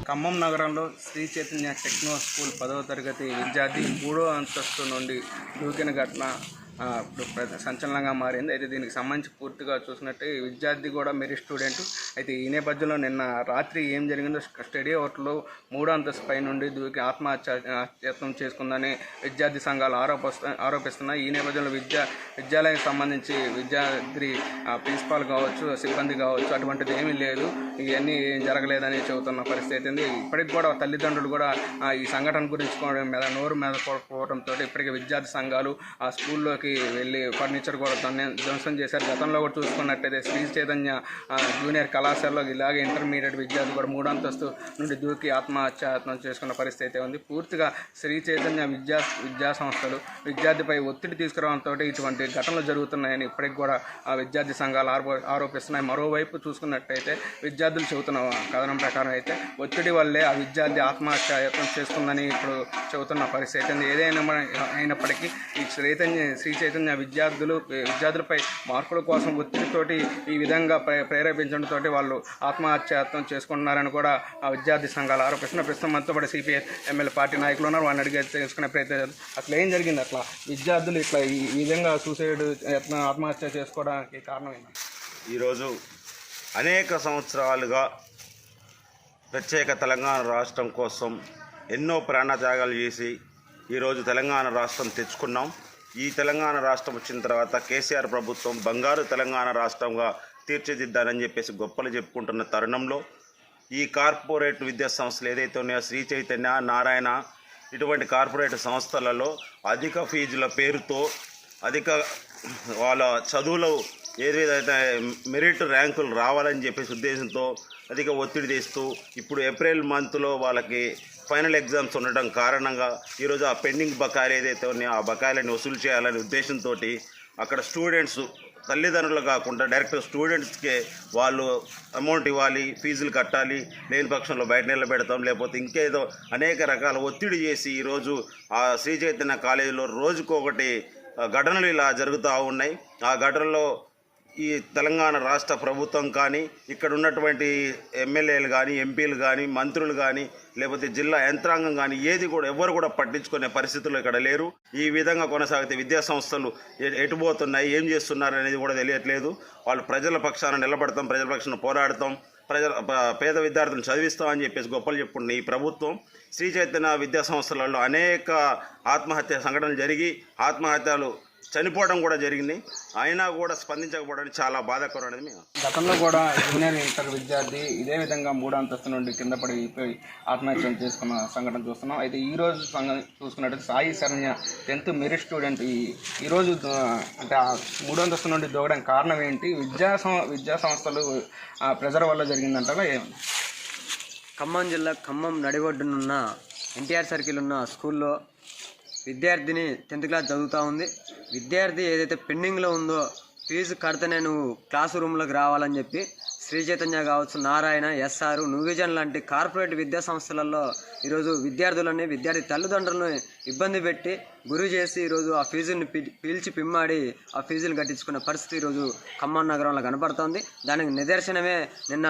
ఖమ్మం నగరంలో Shri Chaitanya techno school 10వ తరగతి విద్యార్థి 3వ అంతస్తు నుండి దూకిన ఘటన ఇప్పుడు సంచలనంగా మారింది. అయితే దీనికి సంబంధించి పూర్తిగా చూసినట్టే ఈ విద్యార్థి కూడా మెరిట్ స్టూడెంట్. అయితే ఈ నేపథ్యంలో నిన్న రాత్రి ఏం జరిగిందో స్టడీ అవర్లో 3వ అంతస్తు పై నుండి దూకి ఆత్మహత్యం చేసుకుందని విద్యార్థి సంఘాలు ఆరోపిస్తున్నాయి. ఈ నేపథ్యంలో విద్యాలయానికి సంబంధించి విద్యార్థి ప్రిన్సిపాల్ కావచ్చు, సిబ్బంది కావచ్చు, అటువంటిది ఏమీ లేదు, ఇవన్నీ జరగలేదని చెబుతున్న పరిస్థితి ఉంది. ఇప్పటికి కూడా తల్లిదండ్రులు కూడా ఈ సంఘటన గురించి నోరు మీద పోవడంతో ఇప్పటికే విద్యార్థి సంఘాలు ఆ స్కూల్లోకి వెళ్ళి ఫర్నిచర్ కూడా ధ్వంసం చేశారు. గతంలో కూడా చూసుకున్నట్టయితే శ్రీ చైతన్య జూనియర్ కళాశాలలో ఇలాగే ఇంటర్మీడియట్ విద్యార్థి కూడా 3వ అంతస్తు నుండి దూకి ఆత్మహత్య చేసుకున్న పరిస్థితి ఉంది. పూర్తిగా శ్రీ చైతన్య విద్యా సంస్థలు విద్యార్థిపై ఒత్తిడి తీసుకురావడంతో ఇటువంటి ఘటనలు జరుగుతున్నాయని ఇప్పటికి కూడా విద్యార్థి సంఘాలు ఆరోపిస్తున్నాయి. మరోవైపు చూసుకున్నట్టయితే విద్యార్థులు చెబుతున్న కథనం ప్రకారం అయితే ఒత్తిడి వల్లే ఆ విద్యార్థి ఆత్మహత్య చేసుకుందని చెబుతున్న పరిస్థితి ఉంది. ఏదైనా అయినప్పటికీ ఈ శ్రీ చైతన్య విద్యార్థులపై మార్కుల కోసం ఒత్తిడితోటి ఈ విధంగా ప్రేరేపించడంతో వాళ్ళు ఆత్మహత్య చేసుకుంటున్నారని కూడా ఆ విద్యార్థి సంఘాలు ఆరోపిస్తున్నారు. ప్రస్తుతం మనతో పాటు సిపిఐ ఎమ్మెల్యే పార్టీ నాయకులు ఉన్నారు. వాళ్ళని అడిగి తెలుసుకునే ప్రయత్నం. అట్లా ఏం జరిగింది? అట్లా విద్యార్థులు ఇట్లా ఈ విధంగా ఆత్మహత్య చేసుకోవడానికి కారణం ఏంటి? ఈరోజు అనేక సంవత్సరాలుగా ప్రత్యేక తెలంగాణ రాష్ట్రం కోసం ఎన్నో ప్రాణత్యాగాలు చేసి ఈరోజు తెలంగాణ రాష్ట్రం తెచ్చుకున్నాం. ఈ తెలంగాణ రాష్ట్రం వచ్చిన తర్వాత కేసీఆర్ ప్రభుత్వం బంగారు తెలంగాణ రాష్ట్రంగా తీర్చిదిద్దారని చెప్పేసి గొప్పలు చెప్పుకుంటున్న తరుణంలో ఈ కార్పొరేట్ విద్యా సంస్థలు ఏదైతే ఉన్నాయో శ్రీ చైతన్య, నారాయణ ఇటువంటి కార్పొరేట్ సంస్థలలో అధిక ఫీజుల పేరుతో వాళ్ళ చదువులో ఏదైతే మెరిట్ ర్యాంకులు రావాలని చెప్పేసి ఉద్దేశంతో అధిక ఒత్తిడి తెస్తూ ఇప్పుడు ఏప్రిల్ మంత్లో వాళ్ళకి ఫైనల్ ఎగ్జామ్స్ ఉండటం కారణంగా ఈరోజు ఆ పెండింగ్ బకాయిలు ఏదైతే ఉన్నాయో ఆ బకాయిలను వసూలు చేయాలనే ఉద్దేశంతో అక్కడ స్టూడెంట్స్ తల్లిదండ్రులు కాకుండా డైరెక్ట్ స్టూడెంట్స్కే వాళ్ళు అమౌంట్ ఇవ్వాలి, ఫీజులు కట్టాలి, లేని పక్షంలో బయట నిలబెడతాం, లేకపోతే ఇంకేదో అనేక రకాల ఒత్తిడి చేసి ఈరోజు ఆ శ్రీ చైతన్య కాలేజీలో రోజుకొకటి ఘటనలు ఇలా జరుగుతూ ఉన్నాయి. ఆ ఘటనలో ఈ తెలంగాణ రాష్ట్ర ప్రభుత్వం కానీ, ఇక్కడ ఉన్నటువంటి ఎమ్మెల్యేలు కానీ, ఎంపీలు కానీ, మంత్రులు కానీ, లేకపోతే జిల్లా యంత్రాంగం కానీ ఎవరు కూడా పట్టించుకునే పరిస్థితులు ఇక్కడ లేరు. ఈ విధంగా కొనసాగితే విద్యా సంస్థలు ఎటుపోతున్నాయి, ఏం చేస్తున్నారు అనేది కూడా తెలియట్లేదు. వాళ్ళు ప్రజల పక్షాన నిలబడతాం, ప్రజల పక్షాన పోరాడతాం, పేద విద్యార్థులను చదివిస్తామని చెప్పేసి గొప్పలు చెప్పుకుంటున్న ఈ ప్రభుత్వం శ్రీ చైతన్య విద్యా సంస్థలలో అనేక ఆత్మహత్య సంఘటనలు జరిగి ఆత్మహత్యలు చనిపోవడం కూడా జరిగింది. అయినా కూడా స్పందించకపోవడానికి చాలా బాధాకరం అనేది గతంలో కూడా జూనియర్ ఇంటర్ విద్యార్థి ఇదే విధంగా 3వ అంతస్తు నుండి కింద పడి ఆత్మహత్య చేసుకున్న సంఘటన చూస్తున్నాం. అయితే ఈ రోజు చూసుకున్నట్టు Sai Saranya 10th merit student ఈరోజు అంటే 3వ అంతస్తు నుండి దూకడానికి కారణం ఏంటి? విద్యా సంస్థలు ప్రెజర్ వల్ల జరిగిందంటారా? ఖమ్మం జిల్లా ఖమ్మం నడిబొడ్డునున్న ఎన్టీఆర్ సర్కిల్ ఉన్న స్కూల్లో విద్యార్థిని 10th క్లాస్ చదువుతూ ఉంది. విద్యార్థి ఏదైతే పెండింగ్లో ఉందో ఫీజు కడితేనే నువ్వు క్లాస్ రూమ్లోకి రావాలని చెప్పి శ్రీ చైతన్య కావచ్చు, నారాయణ, ఎస్ఆర్, నువిజన్ లాంటి కార్పొరేట్ విద్యా సంస్థలలో ఈరోజు విద్యార్థి తల్లిదండ్రులను ఇబ్బంది పెట్టి గురి చేసి ఈరోజు ఆ ఫీజుని పీల్చి పిమ్మాడి ఆ ఫీజులు కట్టించుకునే పరిస్థితి ఈరోజు ఖమ్మం నగరంలో కనపడుతోంది. దానికి నిదర్శనమే నిన్న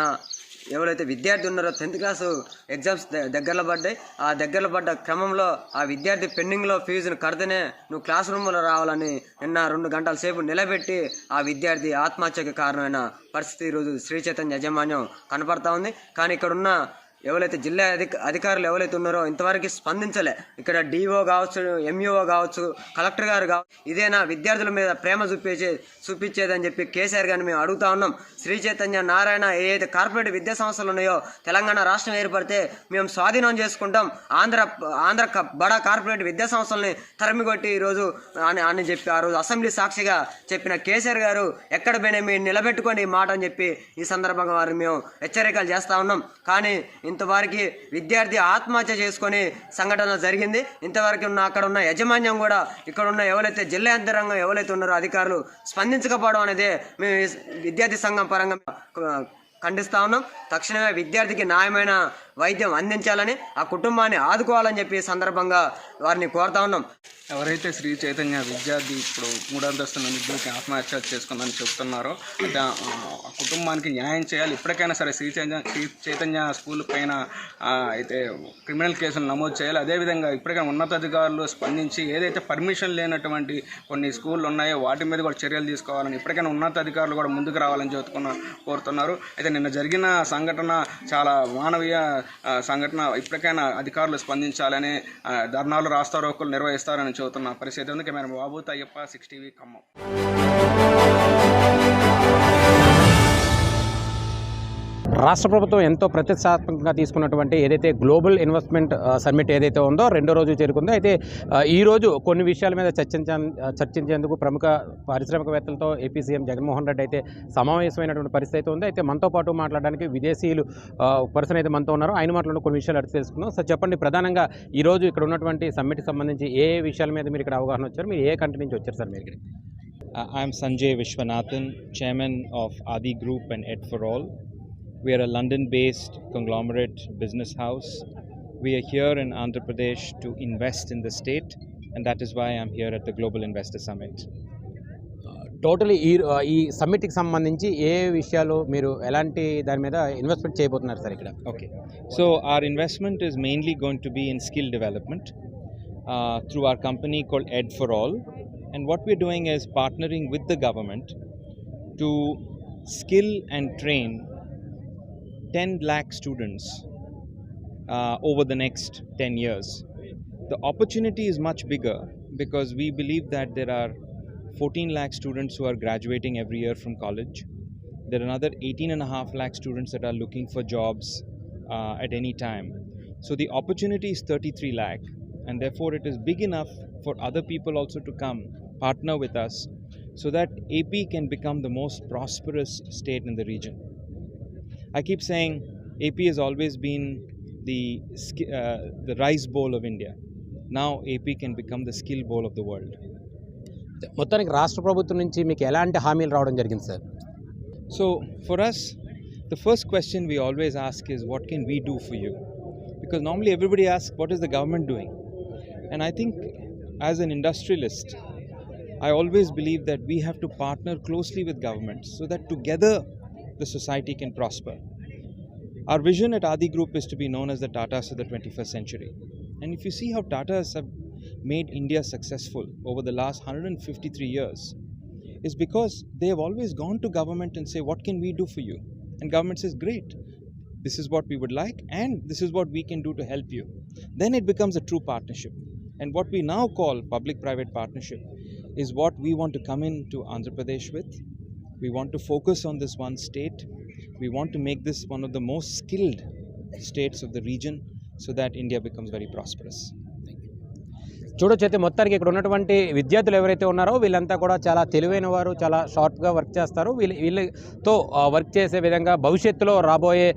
ఎవరైతే విద్యార్థి ఉన్నారో 10th క్లాసు ఎగ్జామ్స్ దగ్గరలో పడ్డాయి. ఆ దగ్గరలో పడ్డ క్రమంలో ఆ విద్యార్థి పెండింగ్లో ఫీజును కడితేనే నువ్వు క్లాస్ రూమ్లో రావాలని నిన్న 2 గంటల సేపు నిలబెట్టి ఆ విద్యార్థి ఆత్మహత్యకు కారణమైన పరిస్థితి ఈరోజు శ్రీ చైతన్య యాజమాన్యం కనపడతా ఉంది. కానీ ఇక్కడున్న ఎవరైతే జిల్లా అధికారులు ఎవరైతే ఉన్నారో ఇంతవరకు స్పందించలే. ఇక్కడ డిఓ కావచ్చు, ఎంఈఓ కావచ్చు, కలెక్టర్ గారు కావచ్చు, ఇదేనా విద్యార్థుల మీద ప్రేమ చూపించేదని చెప్పి కేసీఆర్ గారిని మేము అడుగుతా ఉన్నాం. శ్రీ చైతన్య, నారాయణ ఏదైతే కార్పొరేట్ విద్యా సంస్థలు ఉన్నాయో తెలంగాణ రాష్ట్రం ఏర్పడితే మేము స్వాధీనం చేసుకుంటాం, ఆంధ్ర బడా కార్పొరేట్ విద్యా సంస్థలని తరిమికొట్టి ఈరోజు అని చెప్పి ఆ రోజు అసెంబ్లీ సాక్షిగా చెప్పిన కేసీఆర్ గారు ఎక్కడ పోయినా మీరు నిలబెట్టుకోండి ఈ మాట అని చెప్పి ఈ సందర్భంగా వారిని మేము హెచ్చరికలు చేస్తూ ఉన్నాం. కానీ ఇంతవరకు విద్యార్థి ఆత్మహత్య చేసుకొని సంఘటన జరిగింది. ఇంతవరకు అక్కడ ఉన్న యాజమాన్యం కూడా ఇక్కడ ఉన్న ఎవరైతే జిల్లా యంత్రాంగం ఎవరైతే ఉన్నారో అధికారులు స్పందించకపోవడం అనేది మేము విద్యార్థి సంఘం పరంగా ఖండిస్తా ఉన్నాం. తక్షణమే విద్యార్థికి న్యాయమైన వైద్యం అందించాలని ఆ కుటుంబాన్ని ఆదుకోవాలని చెప్పి ఈ సందర్భంగా వారిని కోరుతా ఉన్నాం. ఎవరైతే శ్రీ చైతన్య విద్యార్థి ఇప్పుడు 3వ అంతస్తు నుండి దూకి ఆత్మహత్య చేసుకుందని చెప్తున్నారో అయితే ఆ కుటుంబానికి న్యాయం చేయాలి. ఇప్పటికైనా సరే శ్రీ చైతన్య స్కూల్ పైన అయితే క్రిమినల్ కేసులు నమోదు చేయాలి. అదేవిధంగా ఇప్పటికైనా ఉన్నతాధికారులు స్పందించి ఏదైతే పర్మిషన్ లేనటువంటి కొన్ని స్కూళ్ళు ఉన్నాయో వాటి మీద కూడా చర్యలు తీసుకోవాలని ఇప్పటికైనా ఉన్నతాధికారులు కూడా ముందుకు రావాలని కోరుతున్నారు. అయితే నిన్న జరిగిన సంఘటన చాలా మానవీయ సంఘటన. ఇప్పటికైనా అధికారులు స్పందించాలని ధర్నాలు రాస్తారోకోలు నిర్వహిస్తారని చెబుతున్న పరిస్థితి ఉంది. కెమెరా బాబు అయ్యప్ప 6 TV ఖమ్మం. రాష్ట్ర ప్రభుత్వం ఎంతో ప్రతిష్టాత్మకంగా తీసుకున్నటువంటి ఏదైతే గ్లోబల్ ఇన్వెస్ట్మెంట్ సమ్మిట్ ఏదైతే ఉందో 2వ రోజు చేరుకుందో. అయితే ఈరోజు కొన్ని విషయాల మీద చర్చించేందుకు ప్రముఖ పారిశ్రామికవేత్తలతో ఏపీ సీఎం జగన్మోహన్ రెడ్డి అయితే సమావేశమైనటువంటి పరిస్థితి అయితే ఉంది. అయితే మనతో పాటు మాట్లాడడానికి విదేశీయులు పర్సన్ అయితే మనతో ఉన్నారు. ఆయన మాట్లాడిన కొన్ని విషయాలు అడిగి తెలుసుకుందాం. సార్ చెప్పండి, ప్రధానంగా ఈరోజు ఇక్కడ ఉన్నటువంటి సమ్మిట్కి సంబంధించి ఏ విషయాల మీద మీరు ఇక్కడ అవగాహన వచ్చారు, మీరు ఏ కంట్రీ నుంచి వచ్చారు సార్ మీరు ఇక్కడ? I'm Sanjay Vishwanathan, Chairman of Adi Group and Ed for All. We are a London-based conglomerate business house. We are here in Andhra Pradesh to invest in the state, and that is why I'm here at the Global Investor Summit. Totally ఈ సమ్మిట్కి సంబంధించి ఏ విషయాలు మీరు ఎలాంటి దాని మీద investment చేయబోతున్నారు sir ఇక్కడ? Okay, so our investment is mainly going to be in skill development through our company called Ed for All. And what we're doing is partnering with the government to skill and train 10 lakh students over the next 10 years. The opportunity is much bigger because we believe that there are 14 lakh students who are graduating every year from college. There are another 18.5 lakh students that are looking for jobs at any time. So the opportunity is 33 lakh, and therefore it is big enough for other people also to come partner with us so that AP can become the most prosperous state in the region. I keep saying AP has always been the rice bowl of India. Now AP can become the skill bowl of the world. మొత్తానికి రాష్ట్ర ప్రభుత్వం నుంచి మీకు ఎలాంటి హామీలు రావడం జరిగింది sir? So for us, the first question we always ask is, what can we do for you? Because normally everybody asks, what is the government doing? And I think as an industrialist, I always believe that we have to partner closely with governments so that together the society can prosper. Our vision at Adi Group is to be known as the Tatas of the 21st century. And if you see how Tatas have made India successful over the last 153 years, is because they have always gone to government and say, what can we do for you? And government says, great, this is what we would like and this is what we can do to help you. Then it becomes a true partnership. And what we now call public-private partnership is what we want to come into Andhra Pradesh with. We want to focus on this one state. We want to make this one of the most skilled states of the region so that India becomes very prosperous. చూడొచ్చు. అయితే మొత్తానికి ఇక్కడ ఉన్నటువంటి విద్యార్థులు ఎవరైతే ఉన్నారో వీళ్ళంతా కూడా చాలా తెలివైన వారు, చాలా షార్ప్గా వర్క్ చేస్తారు. వీళ్ళతో వర్క్ చేసే విధంగా భవిష్యత్తులో రాబోయే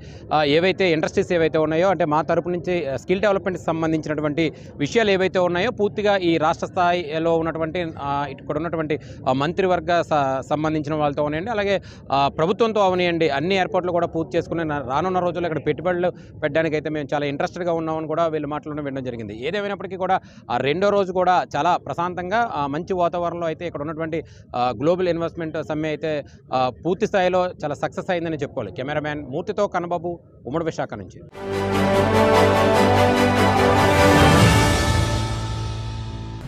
ఏవైతే ఇండస్ట్రీస్ ఏవైతే ఉన్నాయో, అంటే మా తరపు నుంచి స్కిల్ డెవలప్మెంట్కి సంబంధించినటువంటి విషయాలు ఏవైతే ఉన్నాయో పూర్తిగా ఈ రాష్ట్ర స్థాయిలో ఉన్నటువంటి ఇక్కడ ఉన్నటువంటి మంత్రివర్గ సంబంధించిన వాళ్ళతో ఉన్నాయండి, అలాగే ప్రభుత్వంతో అవనియండి, అన్ని ఏర్పాట్లు కూడా పూర్తి చేసుకుని రానున్న రోజుల్లో ఇక్కడ పెట్టుబడులు పెట్టడానికి అయితే మేము చాలా ఇంట్రెస్టెడ్గా ఉన్నామని కూడా వీళ్ళు మాట్లాడడం వినడం జరిగింది. ఏదేమైనప్పటికీ కూడా ఆ 2వ రోజు కూడా చాలా ప్రశాంతంగా మంచి వాతావరణంలో అయితే ఇక్కడ ఉన్నటువంటి గ్లోబల్ ఇన్వెస్ట్మెంట్ సమ్మె అయితే పూర్తి స్థాయిలో చాలా సక్సెస్ అయిందని చెప్పుకోవాలి. కెమెరామ్యాన్ మూర్తితో కన్నబాబు, ఉమ్మడి విశాఖ నుంచి.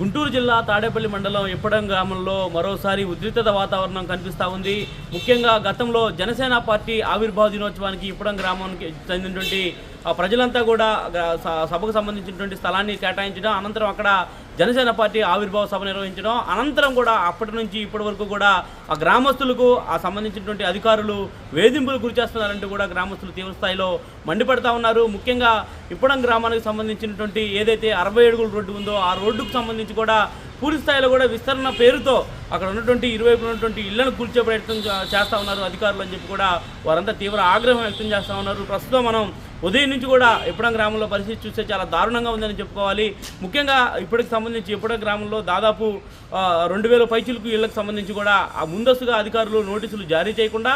గుంటూరు జిల్లా తాడేపల్లి మండలం ఇప్పడం గ్రామంలో మరోసారి ఉద్రిక్తత వాతావరణం కనిపిస్తూ ఉంది. ముఖ్యంగా గతంలో జనసేన పార్టీ ఆవిర్భావ దినోత్సవానికి ఇప్పడం గ్రామానికి చెందినటువంటి ప్రజలంతా కూడా సభకు సంబంధించినటువంటి స్థలాన్ని కేటాయించడం, అనంతరం అక్కడ జనసేన పార్టీ ఆవిర్భావ సభ నిర్వహించడం, అనంతరం కూడా అప్పటి నుంచి ఇప్పటి వరకు కూడా ఆ గ్రామస్తులకు ఆ సంబంధించినటువంటి అధికారులు వేధింపులు గురి చేస్తున్నారంటూ కూడా గ్రామస్తులు తీవ్రస్థాయిలో మండిపడతా ఉన్నారు. ముఖ్యంగా ఇప్పడం గ్రామానికి సంబంధించినటువంటి ఏదైతే 60 అడుగుల రోడ్డు ఉందో ఆ రోడ్డుకు సంబంధించి కూడా పూర్తి స్థాయిలో కూడా విస్తరణ పేరుతో అక్కడ ఉన్నటువంటి ఇరువైపు ఉన్నటువంటి ఇళ్లను కూల్చే ప్రయత్నం చేస్తూ ఉన్నారు అధికారులు అని చెప్పి కూడా వారంతా తీవ్ర ఆగ్రహం వ్యక్తం చేస్తూ ఉన్నారు. ప్రస్తుతం మనం ఉదయం నుంచి కూడా ఇప్పడం గ్రామంలో పరిస్థితి చూస్తే చాలా దారుణంగా ఉందని చెప్పుకోవాలి. ముఖ్యంగా ఇప్పటికి సంబంధించి ఇప్పడం గ్రామంలో దాదాపు 2000 పైచిలకు ఇళ్లకు సంబంధించి కూడా ఆ ముందస్తుగా అధికారులు నోటీసులు జారీ చేయకుండా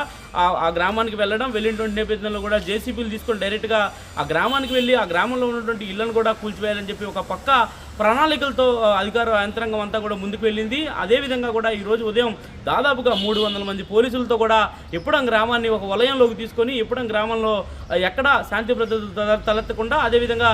ఆ గ్రామానికి వెళ్ళినటువంటి నేపథ్యంలో కూడా జేసీబీలు తీసుకొని డైరెక్ట్గా ఆ గ్రామానికి వెళ్ళి ఆ గ్రామంలో ఉన్నటువంటి ఇళ్లను కూడా కూల్చివేయాలని చెప్పి ఒక పక్క ప్రణాళికలతో అధికార యంత్రాంగం అంతా కూడా ముందుకు వెళ్ళింది. అదేవిధంగా కూడా ఈరోజు ఉదయం దాదాపుగా 300 మంది పోలీసులతో కూడా ఇప్పడం గ్రామాన్ని ఒక వలయంలోకి తీసుకొని ఇప్పడం గ్రామంలో ఎక్కడ శాంతి భద్రతలు తలెత్తకుండా అదేవిధంగా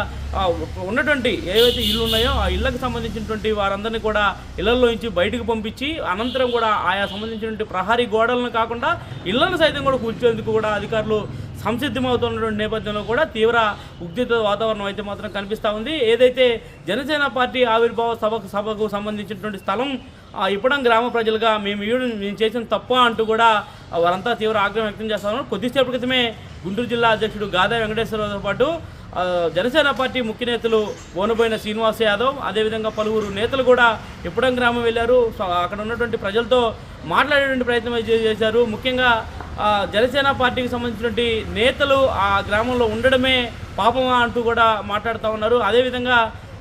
ఉన్నటువంటి ఏవైతే ఇళ్ళు ఉన్నాయో ఆ ఇళ్లకు సంబంధించినటువంటి వారందరినీ కూడా ఇళ్లలో నుంచి బయటకు పంపించి అనంతరం కూడా ఆయా సంబంధించినటువంటి ప్రహారీ గోడలను కాకుండా ఇళ్లను సైతం కూడా కూల్చేందుకు కూడా అధికారులు సంసిద్ధమవుతున్నటువంటి నేపథ్యంలో కూడా తీవ్ర ఉద్రిక్త వాతావరణం అయితే మాత్రం కనిపిస్తూ ఉంది. ఏదైతే జనసేన పార్టీ ఆవిర్భావ సభకు సంబంధించినటువంటి స్థలం ఇప్పడం గ్రామ ప్రజలుగా మేము చేసిన తప్ప అంటూ కూడా వారంతా తీవ్ర ఆగ్రహం వ్యక్తం చేస్తా ఉన్నారు. కొద్దిసేపటి క్రితమే గుంటూరు జిల్లా అధ్యక్షుడు గాదా వెంకటేశ్వరరావుతో పాటు జనసేన పార్టీ ముఖ్య నేతలు బోనబోయిన శ్రీనివాస్ యాదవ్ అదేవిధంగా పలువురు నేతలు కూడా ఇప్పడం గ్రామం వెళ్ళారు. అక్కడ ఉన్నటువంటి ప్రజలతో మాట్లాడేటువంటి ప్రయత్నం చేశారు. ముఖ్యంగా జనసేన పార్టీకి సంబంధించినటువంటి నేతలు ఆ గ్రామంలో ఉండడమే పాపమా అంటూ కూడా మాట్లాడుతూ ఉన్నారు. అదేవిధంగా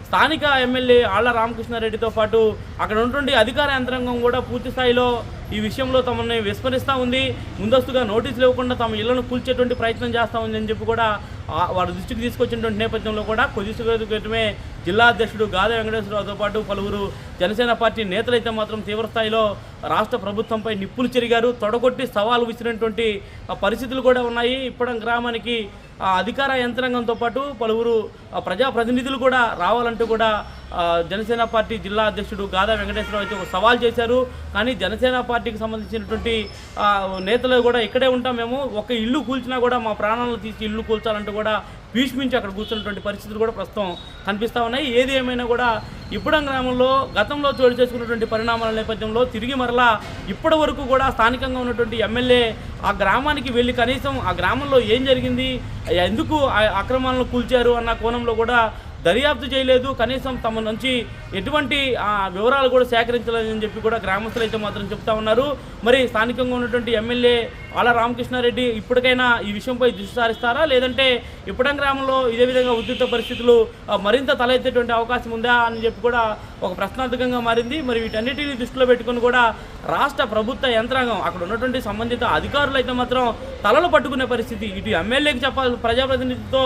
స్థానిక ఎమ్మెల్యే ఆళ్ల రామకృష్ణారెడ్డితో పాటు అక్కడ ఉన్నటువంటి అధికార యంత్రాంగం కూడా పూర్తి స్థాయిలో ఈ విషయంలో తమని విస్మరిస్తూ ఉంది. ముందస్తుగా నోటీసులు ఇవ్వకుండా తమ ఇళ్లను కూల్చేటువంటి ప్రయత్నం చేస్తూ ఉంది అని చెప్పి కూడా వారి దృష్టికి తీసుకొచ్చినటువంటి నేపథ్యంలో కూడా కొద్దిసేపు క్రితమే జిల్లా అధ్యక్షుడు గాదా వెంకటేశ్వరరావుతో పాటు పలువురు జనసేన పార్టీ నేతలైతే మాత్రం తీవ్రస్థాయిలో రాష్ట్ర ప్రభుత్వంపై నిప్పులు చెరిగారు. తొడగొట్టి సవాలు విసిరినటువంటి పరిస్థితులు కూడా ఉన్నాయి. ఇప్పడం గ్రామానికి అధికార యంత్రాంగంతో పాటు పలువురు ప్రజాప్రతినిధులు కూడా రావాలంటూ కూడా జనసేన పార్టీ జిల్లా అధ్యక్షుడు గాదా వెంకటేశ్వరరావు అయితే ఒక సవాల్ చేశారు. కానీ జనసేన పార్టీకి సంబంధించినటువంటి నేతలు కూడా ఇక్కడే ఉంటాం, మేము ఒక ఇల్లు కూల్చినా కూడా మా ప్రాణాలను తీసి ఇల్లు కూల్చాలంటూ కూడా భీష్మించి అక్కడ కూర్చున్నటువంటి పరిస్థితులు కూడా ప్రస్తుతం కనిపిస్తూ ఉన్నాయి. ఏది ఏమైనా కూడా ఇప్పడం గ్రామంలో గతంలో చోటు చేసుకున్నటువంటి పరిణామాల నేపథ్యంలో తిరిగి మరలా ఇప్పటి వరకు కూడా స్థానికంగా ఉన్నటువంటి ఎమ్మెల్యే ఆ గ్రామానికి వెళ్ళి కనీసం ఆ గ్రామంలో ఏం జరిగింది, ఎందుకు అక్రమాలను కూల్చారు అన్న కోణంలో కూడా దర్యాప్తు చేయలేదు. కనీసం తమ నుంచి ఎటువంటి వివరాలు కూడా సేకరించలేదని చెప్పి కూడా గ్రామస్తులు అయితే మాత్రం చెప్తా ఉన్నారు. మరి స్థానికంగా ఉన్నటువంటి ఎమ్మెల్యే ఆళ్ల రామకృష్ణారెడ్డి ఇప్పటికైనా ఈ విషయంపై దృష్టి సారిస్తారా, లేదంటే ఇప్పడం గ్రామంలో ఇదే విధంగా ఉద్రిక్త పరిస్థితులు మరింత తలెత్తేటువంటి అవకాశం ఉందా అని చెప్పి కూడా ఒక ప్రశ్నార్థకంగా మారింది. మరి వీటన్నిటిని దృష్టిలో పెట్టుకుని కూడా రాష్ట్ర ప్రభుత్వ యంత్రాంగం అక్కడ ఉన్నటువంటి సంబంధిత అధికారులు అయితే మాత్రం తలలు పట్టుకునే పరిస్థితి. ఇటు ఎమ్మెల్యేకి చెప్పాలి, ప్రజాప్రతినిధితో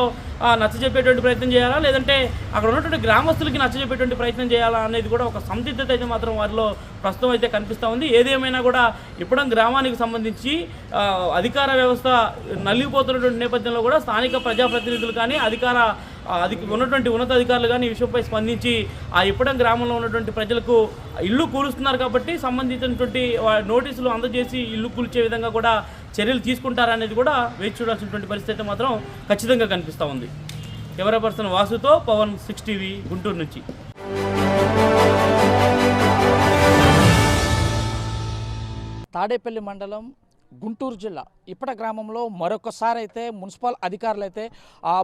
నచ్చజెప్పేటువంటి ప్రయత్నం చేయాలా, లేదంటే అక్కడ ఉన్నటువంటి గ్రామస్తులకి నచ్చజెప్పేటువంటి ప్రయత్నం చేయాలా అనేది కూడా ఒక సందిగ్ధత అయితే మాత్రం వారిలో ప్రస్తుతం అయితే కనిపిస్తూ ఉంది. ఏదేమైనా కూడా ఇప్పడం గ్రామానికి సంబంధించి అధికార వ్యవస్థ నలిగిపోతున్నటువంటి నేపథ్యంలో కూడా స్థానిక ప్రజాప్రతినిధులు కానీ ఉన్నటువంటి ఉన్నతాధికారులు కానీ ఈ విషయంపై స్పందించి ఆ ఇప్పడం గ్రామంలో ఉన్నటువంటి ప్రజలకు ఇల్లు కూలుస్తున్నారు కాబట్టి సంబంధించినటువంటి నోటీసులు అందజేసి ఇల్లు కూల్చే విధంగా కూడా చర్యలు తీసుకుంటారనేది కూడా వేచి చూడాల్సినటువంటి పరిస్థితి మాత్రం ఖచ్చితంగా కనిపిస్తూ ఉంది. కెమెరా పర్సన్ వాసుతో పవన్ 6 టీవీ గుంటూరు నుంచి. తాడేపల్లి మండలం గుంటూరు జిల్లా ఇప్పట గ్రామంలో మరొకసారి అయితే మున్సిపల్ అధికారులు అయితే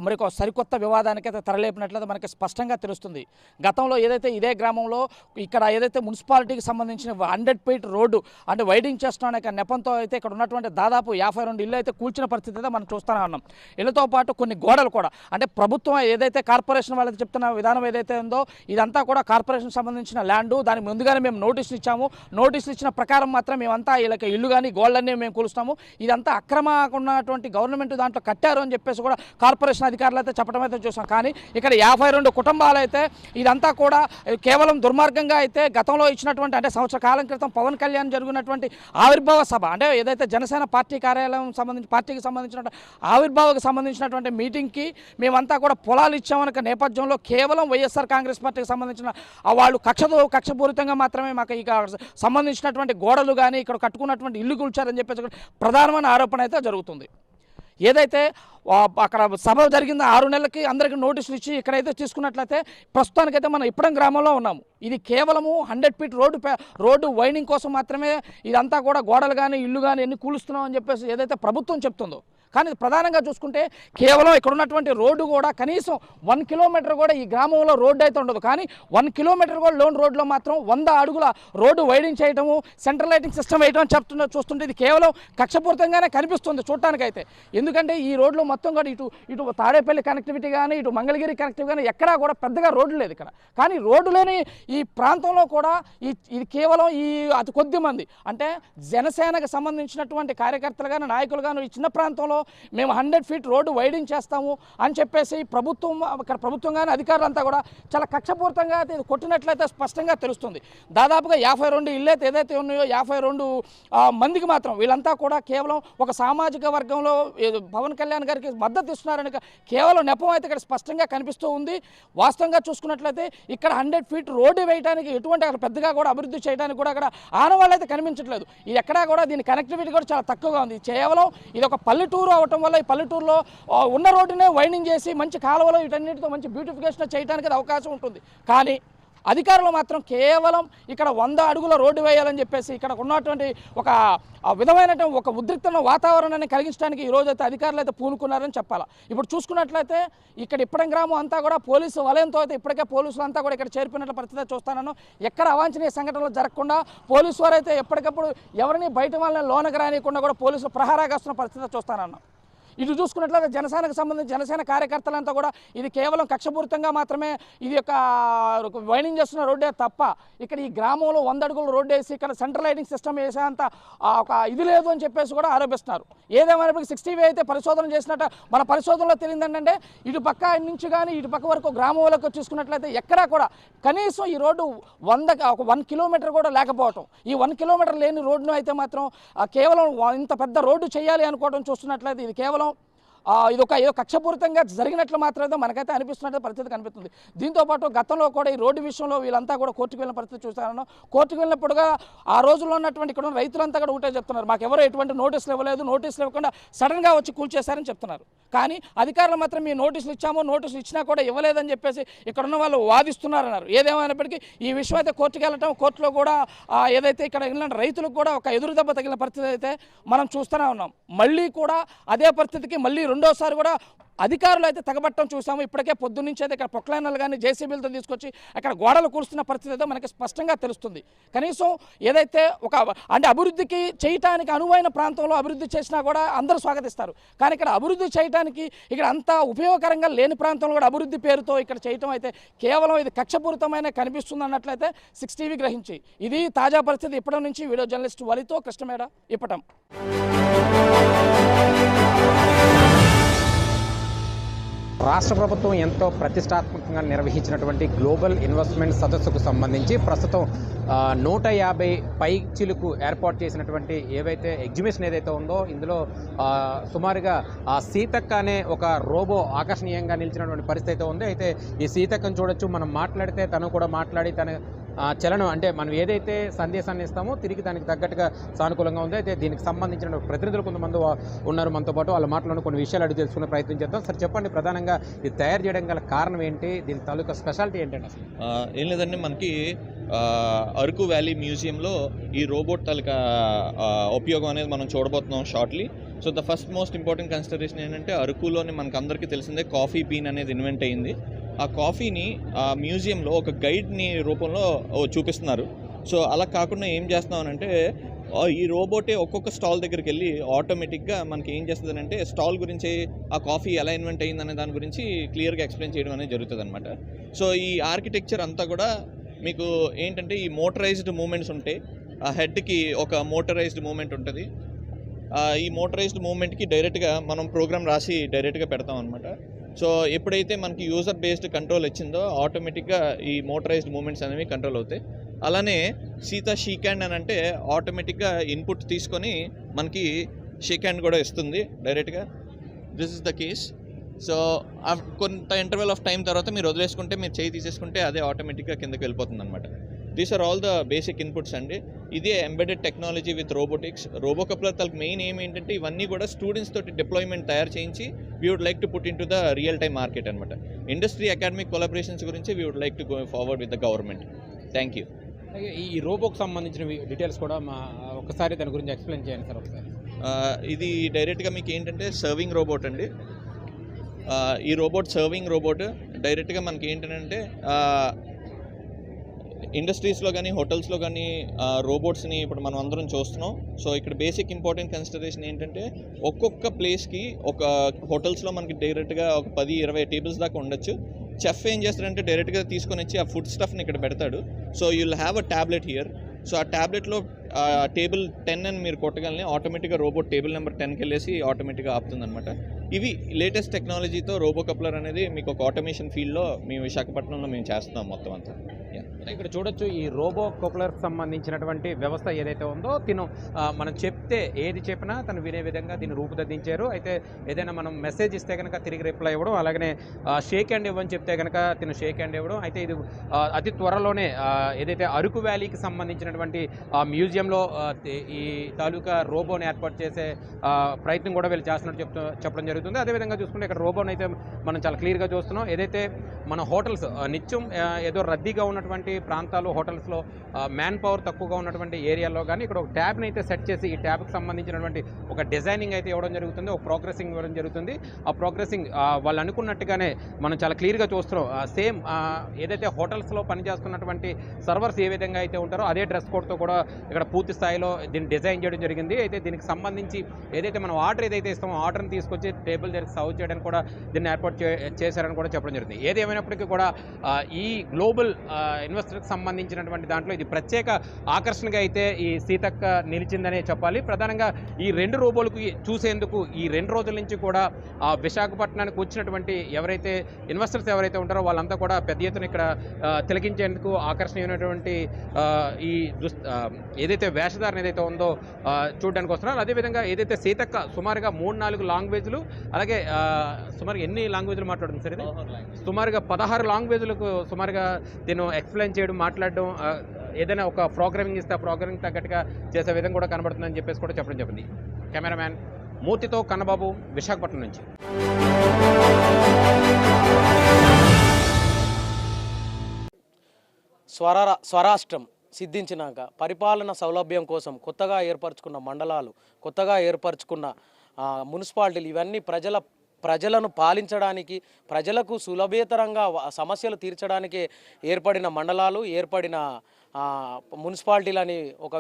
మరొక సరికొత్త వివాదానికి అయితే తెరలేపినట్లయితే మనకి స్పష్టంగా తెలుస్తుంది. గతంలో ఏదైతే ఇదే గ్రామంలో ఇక్కడ ఏదైతే మున్సిపాలిటీకి సంబంధించిన 100 ఫీట్ రోడ్డు అంటే వైడింగ్ చేస్తున్న నెపంతో అయితే ఇక్కడ ఉన్నటువంటి దాదాపు 52 ఇళ్ళు అయితే కూల్చిన పరిస్థితి అయితే మనం చూస్తూనే ఉన్నాం. ఇళ్లతో పాటు కొన్ని గోడలు కూడా అంటే ప్రభుత్వం ఏదైతే కార్పొరేషన్ వాళ్ళకి చెప్తున్న విధానం ఏదైతే ఉందో ఇదంతా కూడా కార్పొరేషన్ సంబంధించిన ల్యాండు, దానికి ముందుగానే మేము నోటీసులు ఇచ్చాము, నోటీసులు ఇచ్చిన ప్రకారం మాత్రం మేమంతా వీళ్ళకి ఇల్లు కానీ గోడలన్నీ మేము కూలుస్తాము, ఇదంతా అక్రమంగా ఉన్నటువంటి గవర్నమెంట్ దాంట్లో కట్టారు అని చెప్పేసి కూడా కార్పొరేషన్ అధికారులు అయితే చెప్పడం అయితే చూసాం. కానీ ఇక్కడ 52 కుటుంబాలు అయితే ఇదంతా కూడా కేవలం దుర్మార్గంగా అయితే గతంలో ఇచ్చినటువంటి అంటే సంవత్సర కాలం క్రితం పవన్ కళ్యాణ్ జరిగినటువంటి ఆవిర్భావ సభ అంటే ఏదైతే జనసేన పార్టీ కార్యాలయం పార్టీకి సంబంధించిన ఆవిర్భావకు సంబంధించినటువంటి మీటింగ్కి మేమంతా కూడా పొలాలు ఇచ్చామన్న నేపథ్యంలో కేవలం వైఎస్ఆర్ కాంగ్రెస్ పార్టీకి సంబంధించిన వాళ్ళు కక్షపూరితంగా మాత్రమే మాకు ఇక సంబంధించినటువంటి గోడలు కానీ ఇక్కడ కట్టుకున్నటువంటి ఇల్లు కూల్చారని చెప్పేసి ప్రధానమైన ఆరోపణ అయితే జరుగుతుంది. ఏదైతే అక్కడ సభ జరిగిందో 6 నెలలకి అందరికీ నోటీసులు ఇచ్చి ఇక్కడైతే తీసుకున్నట్లయితే ప్రస్తుతానికైతే మనం ఇప్పడం గ్రామంలో ఉన్నాము. ఇది కేవలము 100 ఫీట్ రోడ్డు వైండింగ్ కోసం మాత్రమే ఇదంతా కూడా గోడలు కానీ ఇల్లు కానీ ఎన్ని కూలుస్తున్నాం అని చెప్పేసి ఏదైతే ప్రభుత్వం చెప్తుందో, కానీ ప్రధానంగా చూసుకుంటే కేవలం ఇక్కడ ఉన్నటువంటి రోడ్డు కూడా కనీసం 1 కిలోమీటర్ కూడా ఈ గ్రామంలో రోడ్డు అయితే ఉండదు. కానీ 1 కిలోమీటర్ కూడా లోన్ రోడ్లో మాత్రం 100 అడుగుల రోడ్డు వైడింగ్ చేయటము, సెంట్రల్ లైటింగ్ సిస్టమ్ వేయటం చూస్తుంటే ఇది కేవలం కక్షపూరితంగానే కనిపిస్తుంది చూడటానికైతే. ఎందుకంటే ఈ రోడ్లు మొత్తం కూడా ఇటు తాడేపల్లి కనెక్టివిటీ కానీ, ఇటు మంగళగిరి కనెక్టివిటీ కానీ ఎక్కడా కూడా పెద్దగా రోడ్డు లేదు ఇక్కడ. కానీ రోడ్డు లేని ఈ ప్రాంతంలో కూడా ఇది కేవలం ఈ అతి కొద్ది మంది అంటే జనసేనకు సంబంధించినటువంటి కార్యకర్తలు కానీ, నాయకులు కానీ ఈ చిన్న ప్రాంతంలో మేము 100 ఫీట్ రోడ్డు వైడింగ్ చేస్తాము అని చెప్పేసి ప్రభుత్వం కానీ అధికారులంతా కూడా చాలా కక్షపూరితంగా ఇది కొట్టినట్లయితే స్పష్టంగా తెలుస్తుంది. దాదాపుగా 52 ఇళ్ళు అయితే ఏదైతే ఉన్నాయో 52 మందికి మాత్రం వీళ్ళంతా కూడా కేవలం ఒక సామాజిక వర్గంలో పవన్ కళ్యాణ్ గారికి మద్దతు ఇస్తున్నారని కేవలం నెపం అయితే ఇక్కడ స్పష్టంగా కనిపిస్తూ ఉంది. వాస్తవంగా చూసుకున్నట్లయితే ఇక్కడ 100 ఫీట్ రోడ్డు వేయడానికి ఎటువంటి అక్కడ పెద్దగా కూడా అభివృద్ధి చేయడానికి కూడా అక్కడ ఆనవాళ్ళు అయితే కనిపించట్లేదు. ఇది ఎక్కడా కూడా దీని కనెక్టివిటీ కూడా చాలా తక్కువగా ఉంది. కేవలం ఇది ఒక పల్లెటూరు అవటం వల్ల ఈ పల్లెటూరులో ఉన్న రోడ్డునే వైండింగ్ చేసి మంచి కాలువలో వీటన్నిటితో మంచి బ్యూటిఫికేషన్ చేయడానికి అవకాశం ఉంటుంది. కానీ అధికారులు మాత్రం కేవలం ఇక్కడ 100 అడుగుల రోడ్డు వేయాలని చెప్పేసి ఇక్కడ ఉన్నటువంటి ఒక విధమైనటువంటి ఒక ఉద్రిక్తమైన వాతావరణాన్ని కలిగించడానికి ఈ రోజైతే అధికారులు అయితే పూనుకున్నారని చెప్పాలి. ఇప్పుడు చూసుకున్నట్లయితే ఇక్కడ ఇప్పటి గ్రామం అంతా కూడా పోలీసు వలయంతో అయితే ఇప్పటికే పోలీసులు అంతా కూడా ఇక్కడ చేరిపోయినట్ల పరిస్థితి చూస్తాను. ఎక్కడ అవాంఛనీయ సంఘటనలు జరగకుండా పోలీసు వారు అయితే ఎప్పటికప్పుడు ఎవరిని బయట వాళ్ళని లోనకి రానియకుండా కూడా పోలీసులు ప్రహారాగాస్తున్న పరిస్థితి చూస్తానన్నా. ఇటు చూసుకున్నట్లయితే జనసేనకు సంబంధించి జనసేన కార్యకర్తలంతా కూడా ఇది కేవలం కక్షపూరితంగా మాత్రమే ఇది ఒక వైండింగ్ చేస్తున్న రోడ్డే తప్ప ఇక్కడ ఈ గ్రామంలో 100 అడుగుల రోడ్డు వేసి ఇక్కడ సెంట్రల్ లైటింగ్ సిస్టమ్ వేసేంత ఒక ఇది లేదు అని చెప్పేసి కూడా ఆరోపిస్తున్నారు. ఏదేమైనప్పటికీ 60 అయితే పరిశోధన చేసినట్టు మన పరిశోధనలో తెలియదంటే ఇటు పక్క నుంచి కానీ ఇటు పక్క వరకు గ్రామంలోకి చూసుకున్నట్లయితే ఎక్కడా కూడా కనీసం ఈ రోడ్డు 1 కిలోమీటర్ కూడా లేకపోవటం. ఈ 1 కిలోమీటర్ లేని రోడ్డును అయితే మాత్రం కేవలం ఇంత పెద్ద రోడ్డు చేయాలి అనుకోవడం చూస్తున్నట్లయితే ఇది కేవలం ఇది ఒక ఏదో కక్షపూరితంగా జరిగినట్లు మాత్రమే మనకైతే అనిపిస్తున్నట్టు పరిస్థితి కనిపిస్తుంది. దీంతోపాటు గతంలో కూడా ఈ రోడ్డు విషయంలో వీళ్ళంతా కూడా కోర్టుకు వెళ్ళిన పరిస్థితి చూస్తాను. కోర్టుకు వెళ్ళినప్పుడుగా ఆ రోజుల్లో ఉన్నటువంటి ఇక్కడ రైతులంతా కూడా ఒకటే చెప్తున్నారు, మాకు ఎవరో ఎటువంటి నోటీసులు ఇవ్వలేదు, నోటీసులు ఇవ్వకుండా సడన్గా వచ్చి కూల్చేశారని చెప్తున్నారు. కానీ అధికారులు మాత్రం మీ నోటీసులు ఇచ్చామో నోటీసులు ఇచ్చినా కూడా ఇవ్వలేదని చెప్పేసి ఇక్కడ ఉన్న వాళ్ళు వాదిస్తున్నారన్నారు. ఏదేమైనప్పటికీ ఈ విషయం అయితే కోర్టుకు వెళ్ళటం, కోర్టులో కూడా ఏదైతే ఇక్కడ వెళ్ళిన రైతులకు కూడా ఒక ఎదురు దెబ్బ తగిలిన పరిస్థితి అయితే మనం చూస్తూనే ఉన్నాం. మళ్ళీ కూడా అదే పరిస్థితికి మళ్ళీ రెండోసారి కూడా అధికారులు అయితే తెగబట్టడం చూసాము. ఇప్పటికే పొద్దున్నుంచి అయితే ఇక్కడ పొక్లైనర్లు కానీ జేసీబీలతో తీసుకొచ్చి అక్కడ గోడలు కూరుస్తున్న పరిస్థితి అయితే మనకి స్పష్టంగా తెలుస్తుంది. కనీసం ఏదైతే ఒక అంటే అభివృద్ధికి చేయటానికి అనువైన ప్రాంతంలో అభివృద్ధి చేసినా కూడా అందరూ స్వాగతిస్తారు. కానీ ఇక్కడ అభివృద్ధి చేయడానికి ఇక్కడ అంత ఉపయోగకరంగా లేని ప్రాంతంలో కూడా అభివృద్ధి పేరుతో ఇక్కడ చేయటం అయితే కేవలం ఇది కక్షపూరితమైన కనిపిస్తుంది అన్నట్లయితే 6 టీవీ గ్రహించి. ఇది తాజా పరిస్థితి. ఇప్పటి నుంచి వీడియో జర్నలిస్ట్ వలితో కృష్ణమేడ ఇప్పటం. రాష్ట్ర ప్రభుత్వం ఎంతో ప్రతిష్టాత్మకంగా నిర్వహించినటువంటి గ్లోబల్ ఇన్వెస్ట్మెంట్ సదస్సుకు సంబంధించి ప్రస్తుతం 150 పైచిలకు ఏర్పాటు చేసినటువంటి ఏవైతే ఎగ్జిబిషన్ ఏదైతే ఉందో ఇందులో సుమారుగా సీతక్క అనే ఒక రోబో ఆకర్షణీయంగా నిలిచినటువంటి పరిస్థితి అయితే ఉంది. అయితే ఈ సీతక్కను చూడొచ్చు, మనం మాట్లాడితే తను కూడా మాట్లాడి తన చలనం అంటే మనం ఏదైతే సందేశాన్ని ఇస్తామో తిరిగి దానికి తగ్గట్టుగా సానుకూలంగా ఉంది. అయితే దీనికి సంబంధించిన ప్రతినిధులు కొంతమంది ఉన్నారు మనతో పాటు. వాళ్ళ మాటలను కొన్ని విషయాలు అడిగి తెలుసుకునే ప్రయత్నం చేద్దాం. సార్ చెప్పండి, ప్రధానంగా ఇది తయారు చేయడం గల కారణం ఏంటి, దీని తాలూకా స్పెషాలిటీ ఏంటండి అసలు? ఏం లేదండి, మనకి అరకు వ్యాలీ మ్యూజియంలో ఈ రోబోట్ తాలూకా ఉపయోగం అనేది మనం చూడబోతున్నాం shortly. So the first most important consideration ఏంటంటే అరకులోని మనకు అందరికీ తెలిసిందే కాఫీ బీన్ అనేది ఇన్వెంట్ అయ్యింది. ఆ కాఫీని ఆ మ్యూజియంలో ఒక గైడ్ని రూపంలో చూపిస్తున్నారు. సో అలా కాకుండా ఏం చేస్తున్నామనంటే ఈ రోబోటే ఒక్కొక్క స్టాల్ దగ్గరికి వెళ్ళి ఆటోమేటిక్గా మనకి ఏం చేస్తుందంటే స్టాల్ గురించి ఆ కాఫీ ఎలా ఇన్వెంట్ అయ్యిందనే దాని గురించి క్లియర్గా ఎక్స్ప్లెయిన్ చేయడం అనేది జరుగుతుంది అనమాట. సో ఈ ఆర్కిటెక్చర్ అంతా కూడా మీకు ఏంటంటే ఈ మోటరైజ్డ్ మూమెంట్స్ ఉంటాయి. ఆ హెడ్కి ఒక మోటరైజ్డ్ మూమెంట్ ఉంటుంది. ఈ మోటరైజ్డ్ మూమెంట్కి డైరెక్ట్గా మనం ప్రోగ్రామ్ రాసి డైరెక్ట్గా పెడతాం అనమాట. సో ఎప్పుడైతే మనకి యూజర్ బేస్డ్ కంట్రోల్ వచ్చిందో ఆటోమేటిక్గా ఈ మోటరైజ్డ్ మూమెంట్స్ అనేవి కంట్రోల్ అవుతాయి. అలానే సీతా షేక్ హ్యాండ్ అని అంటే ఆటోమేటిక్గా ఇన్పుట్ తీసుకొని మనకి షేక్ హ్యాండ్ కూడా ఇస్తుంది డైరెక్ట్గా. This is the case. So కొంత ఇంటర్వెల్ ఆఫ్ టైం తర్వాత మీరు వదిలేసుకుంటే, మీరు చేయి తీసేసుకుంటే అదే ఆటోమేటిక్గా కిందకి వెళ్ళిపోతుంది అనమాట. These are all the basic inputs అండి. ఇదే ఎంబెడెడ్ టెక్నాలజీ విత్ రోబోటిక్స్. రోబోకప్లర్ తలకు మెయిన్ ఏం ఏంటంటే ఇవన్నీ కూడా స్టూడెంట్స్ తోటి డిప్లాయ్మెంట్ తయారు చేయించి we would like to put in to the real time market అనమాట. ఇండస్ట్రీ అకాడమిక్ కొలాబరేషన్స్ గురించి we would like to go forward with the government. Thank you. ఈ రోబోకి సంబంధించిన డీటెయిల్స్ కూడా ఒకసారి దాని గురించి ఎక్స్ప్లెయిన్ చేయండి సార్ ఒకసారి. ఇది డైరెక్ట్గా మీకు ఏంటంటే సర్వింగ్ రోబోట్ అండి. ఈ రోబోట్ సర్వింగ్ రోబోట్ డైరెక్ట్గా మనకి ఏంటంటే ఇండస్ట్రీస్లో కానీ హోటల్స్లో కానీ రోబోట్స్ని ఇప్పుడు మనం అందరం చూస్తున్నాం. సో ఇక్కడ బేసిక్ ఇంపార్టెంట్ కన్సిడరేషన్ ఏంటంటే ఒక్కొక్క ప్లేస్కి ఒక హోటల్స్లో మనకి డైరెక్ట్గా ఒక 10-20 టేబుల్స్ దాకా ఉండొచ్చు. చెఫ్ ఏం చేస్తాడంటే డైరెక్ట్గా తీసుకొని వచ్చి ఆ ఫుడ్ స్టఫ్ని ఇక్కడ పెడతాడు. So you will have a tablet here. So ఆ ట్యాబ్లెట్లో టేబుల్ 10 అని మీరు కొట్టగలని ఆటోమేటిక్గా రోబోట్ టేబుల్ నెంబర్ 10కి వెళ్ళేసి ఆటోమేటిక్గా ఆపుతుందన్నమాట. ఇవి లేటెస్ట్ టెక్నాలజీతో రోబో కప్లర్ అనేది మీకు ఒక ఆటోమేషన్ ఫీల్డ్లో మేము విశాఖపట్నంలో మేము చేస్తున్నాం మొత్తం అంతా. ఇక్కడ చూడొచ్చు ఈ రోబో కప్లర్కి సంబంధించినటువంటి వ్యవస్థ ఏదైతే ఉందో మనం చెప్తే ఏది చెప్పినా తను వినే విధంగా దీన్ని రూపుదిద్దించారు. అయితే ఏదైనా మనం మెసేజ్ ఇస్తే కనుక తిరిగి రిప్లై ఇవ్వడం, అలాగనే షేక్ హ్యాండ్ ఇవ్వని చెప్తే కనుక తిను షేక్ హ్యాండ్ ఇవ్వడం. అయితే ఇది అతి త్వరలోనే ఏదైతే అరకు వ్యాలీకి సంబంధించినటువంటి మ్యూజియంలో ఈ తాలూకా రోబోని ఏర్పాటు చేసే ప్రయత్నం కూడా వీళ్ళు చేస్తున్నట్టు చెప్పడం జరుగుతుంది. అదేవిధంగా చూసుకుంటే ఇక్కడ రోబోని అయితే మనం చాలా క్లియర్గా చూస్తున్నాం. ఏదైతే మన హోటల్స్ నిత్యం ఏదో రద్దీగా ఉన్నటువంటి ప్రాంతాలు, హోటల్స్లో మ్యాన్ పవర్ తక్కువగా ఉన్నటువంటి ఏరియాలో కానీ ఇక్కడ ఒక ట్యాబ్ని అయితే సెట్ చేసి ఈ ట్యాబ్కి సంబంధించినటువంటి ఒక డిజైనింగ్ అయితే ఇవ్వడం జరుగుతుంది, ఒక ప్రోగ్రెసింగ్ ఇవ్వడం జరుగుతుంది. ఆ ప్రోగ్రెసింగ్ వాళ్ళు అనుకున్నట్టుగానే మనం చాలా క్లియర్గా చూస్తున్నాం. సేమ్ ఏదైతే హోటల్స్లో పనిచేస్తున్నటువంటి సర్వర్స్ ఏ విధంగా అయితే ఉంటారో అదే డ్రెస్ కోడ్తో కూడా ఇక్కడ పూర్తి స్థాయిలో దీన్ని డిజైన్ చేయడం జరిగింది. అయితే దీనికి సంబంధించి ఏదైతే మనం ఆర్డర్ ఏదైతే ఇస్తామో ఆర్డర్ని తీసుకొచ్చి టేబుల్ దగ్గర సర్వ్ చేయడానికి కూడా దీన్ని ఏర్పాటు చేశారని కూడా చెప్పడం జరిగింది. ఏది ఏమైనప్పటికీ కూడా ఈ గ్లోబల్ ఇన్వెస్టర్కి సంబంధించినటువంటి దాంట్లో ఇది ప్రత్యేక ఆకర్షణగా అయితే ఈ సీతక్క నిలిచిందనే చెప్పాలి. ప్రధానంగా ఈ 2 రోబోలకు చూసేందుకు ఈ 2 రోజుల నుంచి కూడా విశాఖపట్నానికి వచ్చినటువంటి ఎవరైతే ఇన్వెస్టర్స్ ఎవరైతే ఉంటారో వాళ్ళంతా కూడా పెద్ద ఎత్తున ఇక్కడ తిలకించేందుకు ఆకర్షణీయమైనటువంటి ఈ ఏదైతే వేషధారణ ఏదైతే ఉందో చూడడానికి వస్తున్నారు. అదేవిధంగా ఏదైతే సీతక్క సుమారుగా 3-4 లాంగ్వేజ్లు, అలాగే సుమారుగా ఎన్ని లాంగ్వేజ్లు మాట్లాడుతుంది సార్? ఇది సుమారుగా 16 లాంగ్వేజ్లకు సుమారుగా నేను ఎక్స్ప్లెయిన్ చేయడం, మాట్లాడడం, ఏదైనా ఒక ప్రోగ్రామింగ్ ఇస్తే ఆ ప్రోగ్రామింగ్ తగ్గట్టుగా చేసే విధంగా కూడా కనబడుతుందని చెప్పేసి కూడా చెప్పడం చెప్పింది. కెమెరామ్యాన్ మూర్తితో కన్నబాబు, విశాఖపట్నం నుంచి. స్వరాష్ట్రం సిద్ధించినాక పరిపాలన సౌలభ్యం కోసం కొత్తగా ఏర్పరచుకున్న మండలాలు, కొత్తగా ఏర్పరచుకున్న మున్సిపాలిటీలు ఇవన్నీ ప్రజలను పాలించడానికి, ప్రజలకు సులభతరంగా సమస్యలు తీర్చడానికి ఏర్పడిన మండలాలు, ఏర్పడిన మున్సిపాలిటీలని ఒక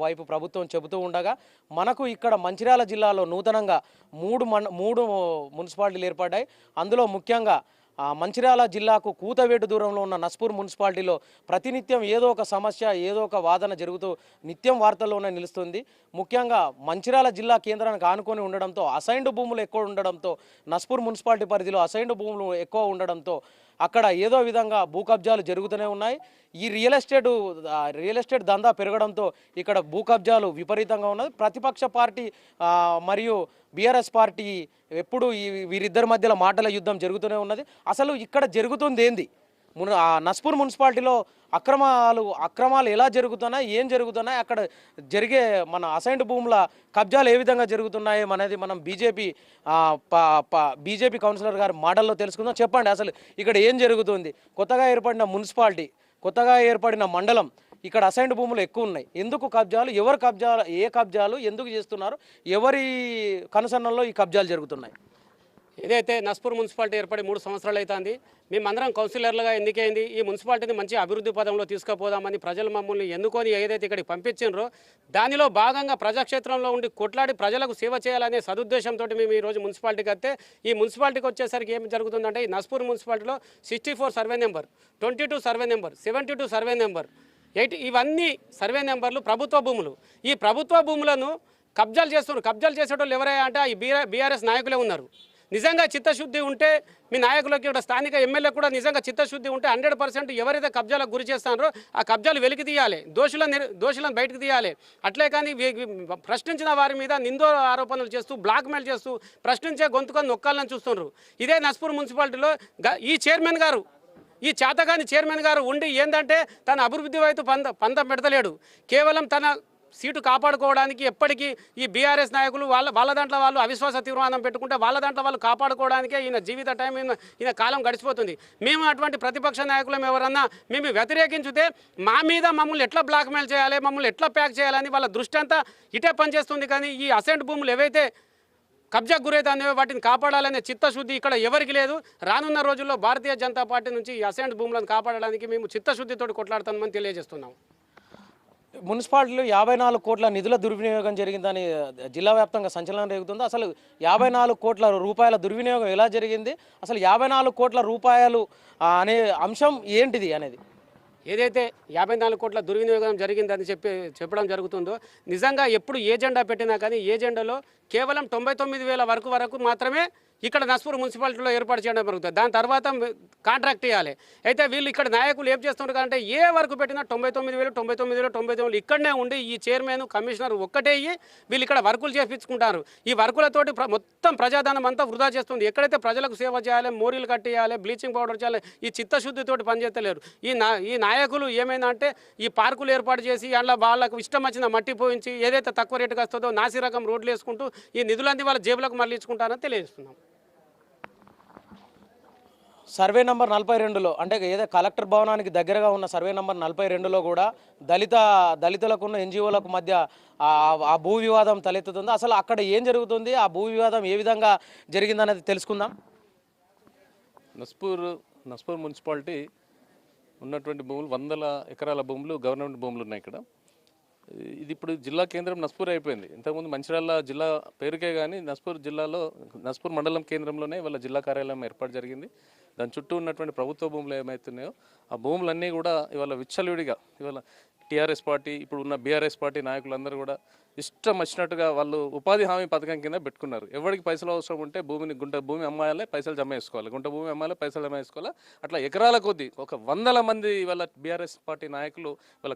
వైపు ప్రభుత్వం చెబుతూ ఉండగా మనకు ఇక్కడ మంచిర్యాల జిల్లాలో నూతనంగా 3 మున్సిపాలిటీలు ఏర్పడ్డాయి. అందులో ముఖ్యంగా మంచిర్యాల జిల్లాకు కూతవేటు దూరంలో ఉన్న నస్పూర్ మున్సిపాలిటీలో ప్రతినిత్యం ఏదో ఒక సమస్య, ఏదో ఒక వాదన జరుగుతూ నిత్యం వార్తల్లోనే నిలుస్తుంది. ముఖ్యంగా మంచిర్యాల జిల్లా కేంద్రానికి ఆనుకొని ఉండడంతో అసైన్డ్ భూములు ఎక్కువ ఉండడంతో, నస్పూర్ మున్సిపాలిటీ పరిధిలో అసైన్డ్ భూములు ఎక్కువ ఉండడంతో అక్కడ ఏదో విధంగా భూ కబ్జాలు జరుగుతూనే ఉన్నాయి. ఈ రియల్ ఎస్టేట్ దందా పెరగడంతో ఇక్కడ భూ కబ్జాలు విపరీతంగా ఉన్నది. ప్రతిపక్ష పార్టీ మరియు బీఆర్ఎస్ పార్టీ ఎప్పుడు వీరిద్దరి మధ్యలో మాటల యుద్ధం జరుగుతూనే ఉన్నది. అసలు ఇక్కడ జరుగుతుంది ఏంది? నస్పూర్ మున్సిపాలిటీలో అక్రమాలు ఎలా జరుగుతున్నాయి, ఏం జరుగుతున్నాయి, అక్కడ జరిగే మన అసైన్డ్ భూముల కబ్జాలు ఏ విధంగా జరుగుతున్నాయి అనేది మనం బీజేపీ కౌన్సిలర్ గారి మాటల్లో తెలుసుకుందాం. చెప్పండి, అసలు ఇక్కడ ఏం జరుగుతుంది? కొత్తగా ఏర్పడిన మున్సిపాలిటీ, కొత్తగా ఏర్పడిన మండలం, ఇక్కడ అసైన్డ్ భూములు ఎక్కువ ఉన్నాయి. ఎందుకు కబ్జాలు, ఎవరు కబ్జాలు, ఏ కబ్జాలు ఎందుకు చేస్తున్నారు, ఎవరి కనుసన్నల్లో ఈ కబ్జాలు జరుగుతున్నాయి? ఏదైతే నస్పూర్ మున్సిపాలిటీ ఏర్పడి 3 సంవత్సరాలు అవుతుంది. మేమందరం కౌన్సిలర్లుగా ఎన్నికైంది ఈ మున్సిపాలిటీని మంచి అభివృద్ధి పదంలో తీసుకుపోదామని ప్రజలు మమ్మల్ని ఎన్నుకొని ఏదైతే ఇక్కడికి పంపించారో దానిలో భాగంగా ప్రజాక్షేత్రంలో ఉండి కొట్లాడి ప్రజలకు సేవ చేయాలనే సదుద్దేశంతో మేము ఈరోజు మున్సిపాలిటీకి వస్తే ఈ మున్సిపాలిటీకి వచ్చేసరికి ఏం జరుగుతుందంటే ఈ నస్పూర్ మున్సిపాలిటీలో 64 survey number, 22 survey number, 72 survey number, 8 ఇవన్నీ సర్వే నెంబర్లు ప్రభుత్వ భూములు. ఈ ప్రభుత్వ భూములను కబ్జాలు చేస్తున్నారు. కబ్జాలు చేసేటోళ్ళు ఎవరైనా అంటే ఈ బీఆర్ఎస్ నాయకులే ఉన్నారు. నిజంగా చిత్తశుద్ధి ఉంటే మీ నాయకులకి ఇక్కడ స్థానిక ఎమ్మెల్యే కూడా నిజంగా చిత్తశుద్ధి ఉంటే 100% ఎవరైతే కబ్జాలకు గురి చేస్తారో ఆ కబ్జాలు వెలికి తీయాలి, దోషులను బయటకు తీయాలి. అట్లే కానీ ప్రశ్నించిన వారి మీద నిందో ఆరోపణలు చేస్తూ బ్లాక్మెయిల్ చేస్తూ ప్రశ్నించే గొంతుకొని నొక్కాలని చూస్తున్నారు. ఇదే నస్పూర్ మున్సిపాలిటీలో ఈ చైర్మన్ గారు, ఈ చేతగాని చైర్మన్ గారు ఉండి ఏంటంటే తన అభివృద్ధి వైపు పందం పెడతలేడు. కేవలం తన సీటు కాపాడుకోవడానికి ఎప్పటికీ ఈ బీఆర్ఎస్ నాయకులు వాళ్ళ దాంట్లో వాళ్ళు అవిశ్వాస తీర్మానం పెట్టుకుంటే వాళ్ళ దాంట్లో వాళ్ళు కాపాడుకోవడానికే ఈయన జీవిత టైం ఈయన కాలం గడిచిపోతుంది. మేము అటువంటి ప్రతిపక్ష నాయకులం ఎవరన్నా మేము వ్యతిరేకించితే మా మీద మమ్మల్ని ఎట్లా బ్లాక్మెయిల్ చేయాలి, మమ్మల్ని ఎట్లా ప్యాక్ చేయాలని వాళ్ళ దృష్టి అంతా ఇటే పనిచేస్తుంది. కానీ ఈ అసెంట్ భూములు ఏవైతే కబ్జా గురైతాయో వాటిని కాపాడాలనే చిత్తశుద్ధి ఇక్కడ ఎవరికి లేదు. రానున్న రోజుల్లో భారతీయ జనతా పార్టీ నుంచి ఈ అసెంట్ భూములను కాపాడడానికి మేము చిత్తశుద్ధితో కొట్లాడుతామని తెలియజేస్తున్నాం. మున్సిపాలిటీలో 54 కోట్ల నిధుల దుర్వినియోగం జరిగిందని జిల్లా వ్యాప్తంగా సంచలనం రేగుతుంది. అసలు 54 కోట్ల రూపాయల దుర్వినియోగం ఎలా జరిగింది, అసలు 54 కోట్ల రూపాయలు అనే అంశం ఏంటిది అనేది ఏదైతే 54 కోట్ల దుర్వినియోగం జరిగిందని చెప్పడం జరుగుతుందో, నిజంగా ఎప్పుడు ఏ జెండా పెట్టినా కానీ ఏ జెండాలో కేవలం 99,000 వరకు మాత్రమే ఇక్కడ నస్పూర్ మున్సిపాలిటీలో ఏర్పాటు చేయడం జరుగుతుంది. దాని తర్వాత కాంట్రాక్ట్ ఇవ్వాలి. అయితే వీళ్ళు ఇక్కడ నాయకులు ఏం చేస్తున్నారు అంటే ఏ వరకు పెట్టినా 99,000 ఇక్కడనే ఉండి ఈ చైర్మన్ కమిషనర్ ఒక్కటే వీళ్ళు ఇక్కడ వర్కులు చేయించుకుంటారు. ఈ వర్కులతోటి మొత్తం ప్రజాధనం అంతా వృధా చేస్తుంది. ఎక్కడైతే ప్రజలకు సేవ చేయాలి, మోరీలు కట్టియాలి, బ్లీచింగ్ పౌడర్ చేయాలి, ఈ చిత్తశుద్ధితోటి పనిచేస్తలేరు. ఈ నాయకులు ఏమైనా అంటే ఈ పార్కులు ఏర్పాటు చేసి అందులో వాళ్ళకు ఇష్టం వచ్చిన మట్టి పోయించి ఏదైతే తక్కువ రేటుకి వస్తుందో నాసి రకం రోడ్లు వేసుకుంటూ ఈ నిధులన్నీ వాళ్ళ జేబులకు మళ్ళించుకుంటారని తెలియజేస్తున్నాం. సర్వే నెంబర్ 42లో అంటే ఏదో కలెక్టర్ భవనానికి దగ్గరగా ఉన్న సర్వే నెంబర్ 42లో కూడా దళితులకున్న ఎన్జిఓలకు మధ్య ఆ భూ వివాదం తలెత్తుతుంది. అసలు అక్కడ ఏం జరుగుతుంది, ఆ భూ వివాదం ఏ విధంగా జరిగిందనేది తెలుసుకుందాం. నస్పూర్ మున్సిపాలిటీ ఉన్నటువంటి భూములు 100 ఎకరాల భూములు గవర్నమెంట్ భూములు ఉన్నాయి ఇక్కడ. ఇది ఇప్పుడు జిల్లా కేంద్రం నస్పూర్ అయిపోయింది. ఇంతకుముందు మంచిర్యాల జిల్లా పేరుకే కానీ నస్పూర్ మండలం కేంద్రంలోనే ఇవాళ జిల్లా కార్యాలయం ఏర్పాటు జరిగింది. దాని చుట్టూ ఉన్నటువంటి ప్రభుత్వ భూములు ఏమవుతున్నాయో ఆ భూములన్నీ కూడా ఇవాళ విచ్చలవిడిగా ఇవాళ టీఆర్ఎస్ పార్టీ ఇప్పుడు ఉన్న బీఆర్ఎస్ పార్టీ నాయకులందరూ కూడా ఇష్టం వచ్చినట్టుగా వాళ్ళు ఉపాధి హామీ పథకం కింద పెట్టుకున్నారు. ఎవరికి పైసలు అవసరం ఉంటే గుంట భూమి అమ్మాయాలే పైసలు జమ చేసుకోవాలి, గుంట భూమి అమ్మాయాలే పైసలు జమ చేసుకోవాలి. అట్లా ఎకరాల కొద్దీ 100 మంది ఇవాళ బీఆర్ఎస్ పార్టీ నాయకులు వాళ్ళ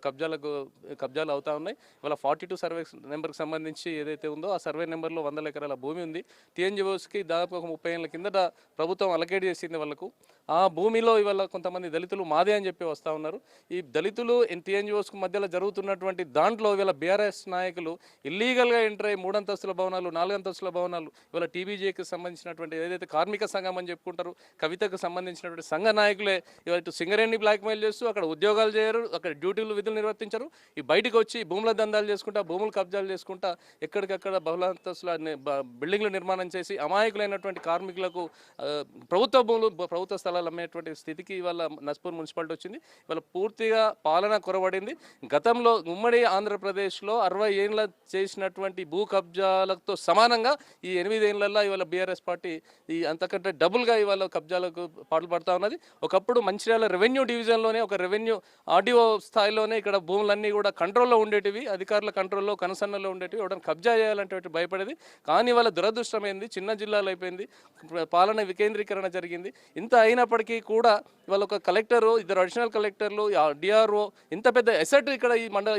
కబ్జాలు అవుతా ఉన్నాయి. ఇవాళ 42 సర్వే నెంబర్కి సంబంధించి ఏదైతే ఉందో ఆ సర్వే నెంబర్లో 100 ఎకరాల భూమి ఉంది. టీఎన్జిఓస్కి దాదాపు ఒక 30 ఏళ్ళ కిందట ప్రభుత్వం అలకేట్ చేసింది వాళ్ళకు. ఆ భూమిలో ఇవాళ కొంతమంది దళితులు మాదే అని చెప్పి వస్తూ ఉన్నారు. ఈ దళితులు టీఎన్జిఓస్కు మధ్యలో జరుగుతున్నటువంటి దాంట్లో ఇవాళ బీఆర్ఎస్ నాయకులు ఇల్లీగల్గా ఎంటర్ అయ్యి 3 అంతస్తుల భవనాలు 4 అంతస్తుల భవనాలు ఇవాళ టీబీజేకి సంబంధించినటువంటి ఏదైతే కార్మిక సంఘం అని చెప్పుకుంటారు కవితకు సంబంధించినటువంటి సంఘ నాయకులే ఇవాళ ఇటు సింగరేణి బ్లాక్మెయిల్ చేస్తూ అక్కడ ఉద్యోగాలు చేయరు, అక్కడ డ్యూటీలు విధులు నిర్వర్తించరు. ఈ బయటకు వచ్చి భూముల దందాలు చేసుకుంటా భూములు కబ్జాలు చేసుకుంటా ఎక్కడికక్కడ బహుళంతస్తుల బిల్డింగ్లు నిర్మాణం చేసి అమాయకులైనటువంటి కార్మికులకు ప్రభుత్వ భూములు ప్రభుత్వ స్థలాలు అమ్మేటువంటి స్థితికి ఇవాళ నస్పూర్ మున్సిపాలిటీ వచ్చింది. ఇవాళ పూర్తిగా పాలన కొరబడింది. గతంలో ఉమ్మడి ఆంధ్రప్రదేశ్లో 60 ఏళ్ళ చేసినటువంటి భూ కబ్జాలతో సమానంగా ఈ 8 ఏళ్లలో ఇవాళ బీఆర్ఎస్ పార్టీ ఈ అంతకంటే డబుల్గా ఇవాళ కబ్జాలకు పాటుపడతా ఉన్నది. ఒకప్పుడు మంచిర్యాల రెవెన్యూ డివిజన్లోనే ఒక రెవెన్యూ ఆర్డీఓ స్థాయిలోనే ఇక్కడ భూములన్నీ కూడా కంట్రోల్లో ఉండేటివి, అధికారుల కంట్రోల్లో కనసన్నలో ఉండేటివి. ఎవరైనా కబ్జా చేయాలంటే భయపడేది. కానీ వాళ్ళ దురదృష్టమైంది చిన్న జిల్లాలో అయిపోయింది, పాలన వికేంద్రీకరణ జరిగింది. ఇంత అయినప్పటికీ కూడా ఇవాళ ఒక కలెక్టరు 2 అడిషనల్ కలెక్టర్లు డిఆర్ఓ ఇంత పెద్ద ఎసెట్ ఇక్కడ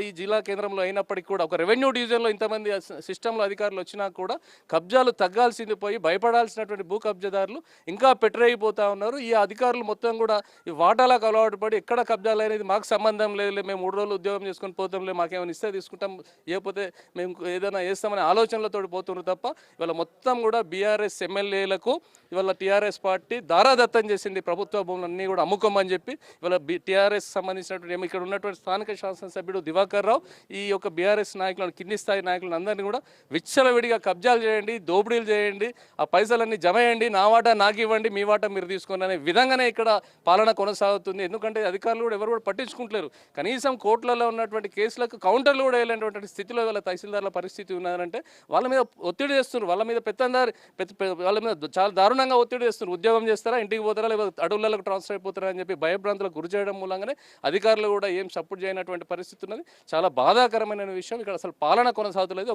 ఈ జిల్లా కేంద్రంలో అయినప్పటికీ కూడా ఒక రెవెన్యూ డివిజన్లో ఇంతమంది సిస్టంలో అధికారులు వచ్చినా కూడా కబ్జాలు తగ్గాల్సింది పోయి భయపడాల్సినటువంటి భూ కబ్జాదారులు ఇంకా పెట్టరైపోతూ ఉన్నారు. ఈ అధికారులు మొత్తం కూడా ఈ వాటాలకు అలవాటు పడి ఎక్కడ కబ్జాలు అనేది మాకు సంబంధం లేదు, మేము 3 రోజులు ఉద్యోగం చేసుకొని పోతాంలే, మాకేమైనా ఇస్తే తీసుకుంటాం, లేకపోతే మేము ఏదైనా చేస్తామనే ఆలోచనలతో పోతున్నారు తప్ప ఇవాళ మొత్తం కూడా బీఆర్ఎస్ ఎమ్మెల్యేలకు ఇవాళ టీఆర్ఎస్ పార్టీ దారాదత్తం చేసింది. ప్రభుత్వ భూములన్నీ కూడా అమ్ముకోమని చెప్పి ఇవాళ టీఆర్ఎస్ సంబంధించినటువంటి ఇక్కడ ఉన్నటువంటి స్థానిక శాసనసభ్యుడు దివాకర్ రావు ఈ యొక్క బీఆర్ఎస్ నాయకులను కింది స్థాయి నాయకులను అందరినీ కూడా విచ్చలవిడిగా కబ్జాలు చేయండి, దోపిడీలు చేయండి, ఆ పైసలన్నీ జమ చేయండి, నా వాటా నాకు ఇవ్వండి, మీ వాటా మీరు తీసుకోండి అనే విధంగానే ఇక్కడ పాలన కొనసాగుతుంది. ఎందుకంటే అధికారులు కూడా ఎవరు కూడా పట్టించుకుంటలేరు. కనీసం కోర్టులలో ఉన్నటువంటి కేసులకు కౌంటర్లు కూడా వేయలేనటువంటి స్థితిలో వాళ్ళ తహసీల్దార్ల పరిస్థితి ఉన్నదంటే వాళ్ళ మీద ఒత్తిడి చేస్తున్నారు, వాళ్ళ మీద వాళ్ళ మీద చాలా దారుణంగా ఒత్తిడి చేస్తున్నారు. ఉద్యోగం చేస్తారా, ఇంటికి పోతారా, లేకపోతే అడవులకు ట్రాన్స్ఫర్ అయిపోతారా అని చెప్పి భయభ్రాంతులకు గురి చేయడం మూలంగానే అధికారులు కూడా ఏం సపోర్ట్ చేయనటువంటి పరిస్థితి ఉన్నది. చాలా బాధాకరమైన విషయం. ఇక్కడ అసలు పాలన కొనసాగుతలేదు.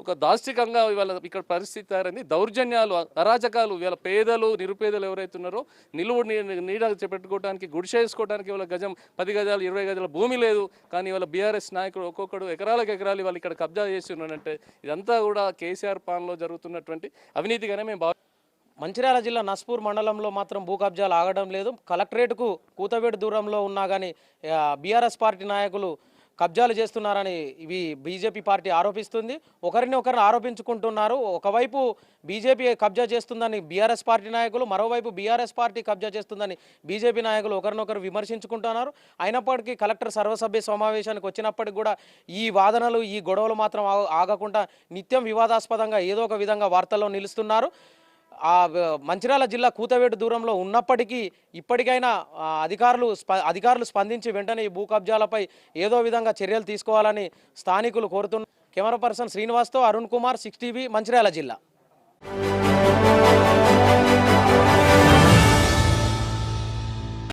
ఒక దాష్టికంగా ఇవాళ ఇక్కడ పరిస్థితి తయారైంది. దౌర్జన్యాలు, అరాచకాలు ఇవాళ పేదలు నిరుపేదలు ఎవరైతే ఉన్నారో నిలువు నీడ పెట్టుకోవడానికి గుడిసె వేసుకోవడానికి ఇవాళ గజం 10 గజాలు 20 గజాల భూమి లేదు. కానీ ఇవాళ బీఆర్ఎస్ నాయకుడు ఒక్కొక్కడు ఎకరాలకు ఎకరాలు వాళ్ళు ఇక్కడ కబ్జా చేసి ఉన్నారంటే ఇదంతా కూడా కేసీఆర్ పాలనలో జరుగుతున్నటువంటి అవినీతిగానే మేము మంచిర్యాల జిల్లా నస్పూర్ మండలంలో మాత్రం భూ కబ్జాలు ఆగడం లేదు. కలెక్టరేట్కు కూతవేటు దూరంలో ఉన్నా కానీ బీఆర్ఎస్ పార్టీ నాయకులు కబ్జాలు చేస్తున్నారని ఇవి బీజేపీ పార్టీ ఆరోపిస్తుంది. ఒకరిని ఆరోపించుకుంటున్నారు. ఒకవైపు బీజేపీ కబ్జా చేస్తుందని బీఆర్ఎస్ పార్టీ నాయకులు, మరోవైపు బీఆర్ఎస్ పార్టీ కబ్జా చేస్తుందని బీజేపీ నాయకులు ఒకరినొకరు విమర్శించుకుంటున్నారు. అయినప్పటికీ కలెక్టర్ సర్వసభ్య సమావేశానికి వచ్చినప్పటికి కూడా ఈ వాదనలు, ఈ గొడవలు మాత్రం ఆగకుండా నిత్యం వివాదాస్పదంగా ఏదో ఒక విధంగా వార్తల్లో నిలుస్తున్నారు. మంచిర్యాల జిల్లా కూతవేటు దూరంలో ఉన్నప్పటికీ ఇప్పటికైనా అధికారులు స్పందించి వెంటనే ఈ భూ కబ్జాలపై ఏదో విధంగా చర్యలు తీసుకోవాలని స్థానికులు కోరుతున్నారు. కెమెరా పర్సన్ శ్రీనివాస్తో అరుణ్ కుమార్, 6 టీవీ, మంచిర్యాల జిల్లా.